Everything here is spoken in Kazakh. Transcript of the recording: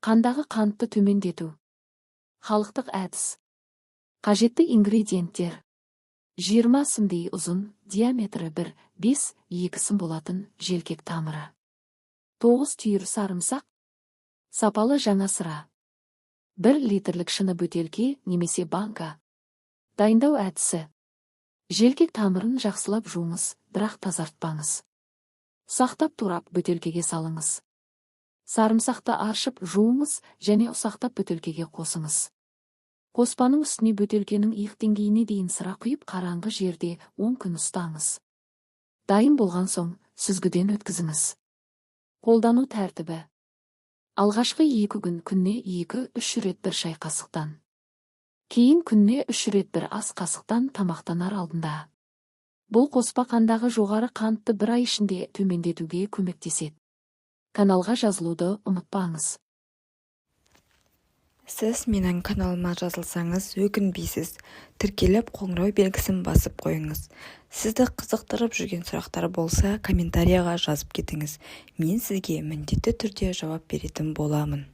Қандағы қантты төмендету. Халықтық әдіс. Қажетті ингредиенттер. 20 сымдей ұзын, диаметрі 1,5-2 сым болатын желкек тамыры. 9 түйір сарымсақ. Сапалы жаңа сыра. 1 литрлік шыны бөтелке немесе банка. Дайындау әдісі. Желкек тамырын жақсылап жуыңыз, бірақ тазартпаңыз. Ұсақтап турап бөтелкеге салыңыз. Сарымсақты аршып жуыңыз және ұсақтап бөтелкеге қосыңыз. Қоспаның үстіне бөтелкенің иық деңгейіне дейін сыра құйып қараңғы жерде 10 күн ұстаңыз. Дайын болған соң сүзгіден өткізіңіз. Қолдану тәртібі. Алғашқы 2 күн күнне 2-3 рет 1 шай қасықтан. Кейін күнне 3 рет 1 ас қасықтан тамақтанар алдында. Бұл қоспа қандағы жоғары қантты 1 ай ішінде төмендетуге көмектеседі. Каналға жазылуды ұмытпаңыз. Сіз менің каналыма жазылсаңыз өкінбейсіз. Тіркеліп қоңырау белгісін басып қойыңыз. Сізді қызықтырып жүрген сұрақтар болса, комментарияға жазып кетіңіз. Мен сізге міндетті түрде жауап беретін боламын.